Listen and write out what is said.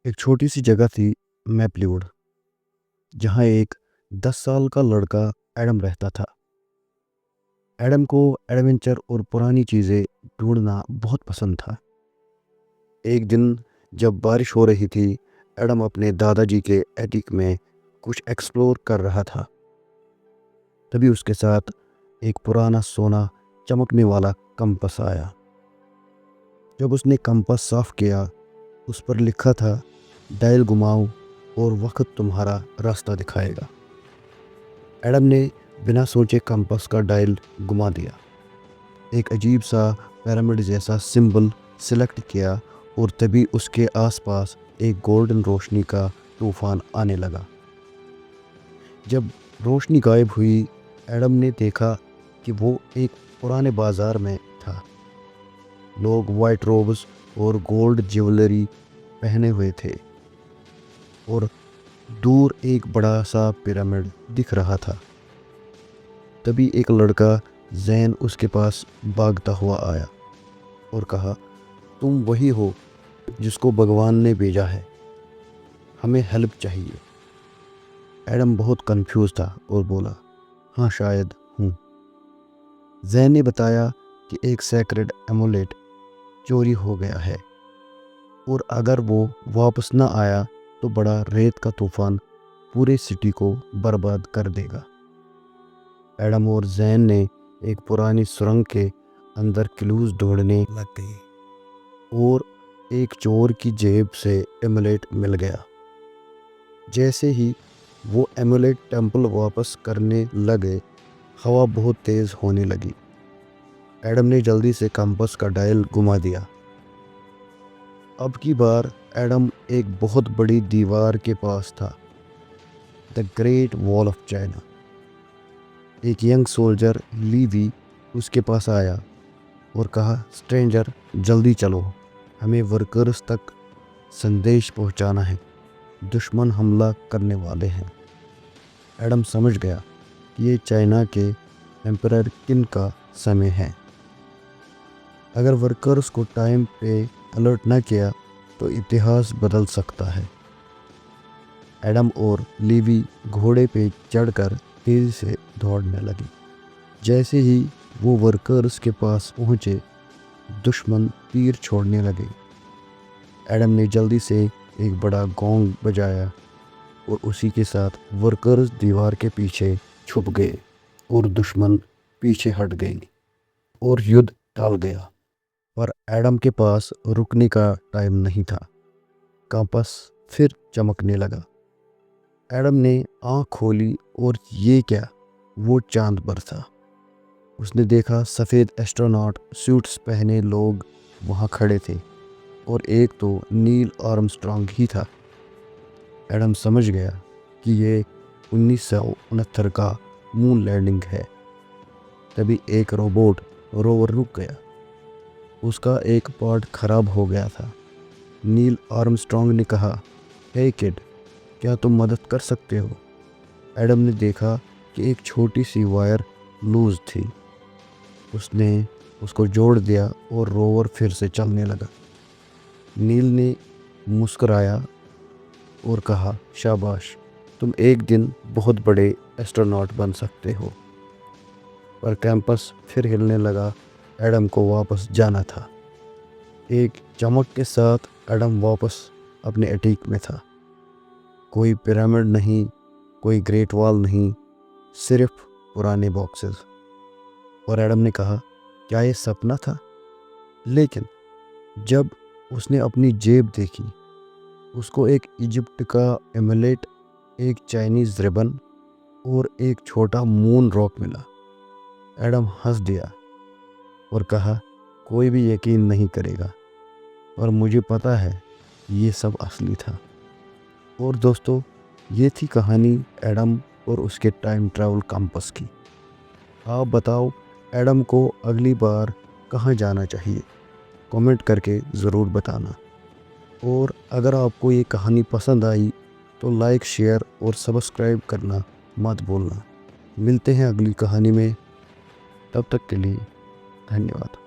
एक छोटी सी जगह थी मैपलीवुड, जहाँ एक 10 साल का लड़का एडम रहता था। एडम को एडवेंचर और पुरानी चीज़ें ढूंढना बहुत पसंद था। एक दिन जब बारिश हो रही थी, एडम अपने दादाजी के एटिक में कुछ एक्सप्लोर कर रहा था। तभी उसके साथ एक पुराना सोना चमकने वाला कंपास आया। जब उसने कंपास साफ किया, उस पर लिखा था, डायल घुमाओ और वक्त तुम्हारा रास्ता दिखाएगा। एडम ने बिना सोचे कंपास का डायल घुमा दिया। एक अजीब सा पिरामिड जैसा सिंबल सिलेक्ट किया और तभी उसके आसपास एक गोल्डन रोशनी का तूफान आने लगा। जब रोशनी गायब हुई, एडम ने देखा कि वो एक पुराने बाजार में था। लोग वाइट रोब्स और गोल्ड ज्वेलरी पहने हुए थे और दूर एक बड़ा सा पिरामिड दिख रहा था। तभी एक लड़का जैन उसके पास भागता हुआ आया और कहा, तुम वही हो जिसको भगवान ने भेजा है, हमें हेल्प चाहिए। एडम बहुत कंफ्यूज था और बोला, हाँ शायद हूँ। जैन ने बताया कि एक सैक्रेड एमुलेट चोरी हो गया है और अगर वो वापस ना आया तो बड़ा रेत का तूफान पूरे सिटी को बर्बाद कर देगा। एडम और जैन ने एक पुरानी सुरंग के अंदर क्लूज ढूंढने लग गए और एक चोर की जेब से एमुलेट मिल गया। जैसे ही वो एमुलेट टेंपल वापस करने लगे, हवा बहुत तेज होने लगी। एडम ने जल्दी से कंपास का डायल घुमा दिया। अब की बार एडम एक बहुत बड़ी दीवार के पास था, the great wall of China. एक यंग सोल्जर लीवी उसके पास आया और कहा, स्ट्रेंजर जल्दी चलो, हमें वर्कर्स तक संदेश पहुंचाना है, दुश्मन हमला करने वाले हैं। एडम समझ गया कि ये चाइना के एम्परर किन का समय है। अगर वर्कर्स को टाइम पे अलर्ट न किया तो इतिहास बदल सकता है। एडम और लीवी घोड़े पे चढ़कर तेजी से दौड़ने लगे। जैसे ही वो वर्कर्स के पास पहुंचे, दुश्मन तीर छोड़ने लगे। एडम ने जल्दी से एक बड़ा गोंग बजाया और उसी के साथ वर्कर्स दीवार के पीछे छुप गए और दुश्मन पीछे हट गए और युद्ध टल गया। पर एडम के पास रुकने का टाइम नहीं था। कंपास फिर चमकने लगा। एडम ने आँख खोली और ये क्या, वो चांद पर था। उसने देखा सफ़ेद एस्ट्रोनॉट सूट्स पहने लोग वहाँ खड़े थे और एक तो नील आर्मस्ट्रांग ही था। एडम समझ गया कि ये 1969 का मून लैंडिंग है। तभी एक रोबोट रोवर रुक गया। उसका एक पार्ट खराब हो गया था। नील आर्मस्ट्रांग ने कहा, हे किड, क्या तुम मदद कर सकते हो? एडम ने देखा कि एक छोटी सी वायर लूज थी। उसने उसको जोड़ दिया और रोवर फिर से चलने लगा। नील ने मुस्कुराया और कहा, शाबाश, तुम एक दिन बहुत बड़े एस्ट्रोनॉट बन सकते हो। पर कैंपस फिर हिलने लगा। एडम को वापस जाना था। एक चमक के साथ एडम वापस अपने एटीक में था। कोई पिरामिड नहीं, कोई ग्रेट वॉल नहीं, सिर्फ पुराने बॉक्सेस। और एडम ने कहा, क्या ये सपना था? लेकिन जब उसने अपनी जेब देखी, उसको एक इजिप्ट का एमुलेट, एक चाइनीज़ रिबन और एक छोटा मून रॉक मिला। एडम हंस दिया और कहा, कोई भी यकीन नहीं करेगा, और मुझे पता है ये सब असली था। और दोस्तों, ये थी कहानी एडम और उसके टाइम ट्रैवल कंपास की। आप बताओ, एडम को अगली बार कहाँ जाना चाहिए? कमेंट करके ज़रूर बताना। और अगर आपको ये कहानी पसंद आई तो लाइक, शेयर और सब्सक्राइब करना मत भूलना। मिलते हैं अगली कहानी में। तब तक के लिए धन्यवाद।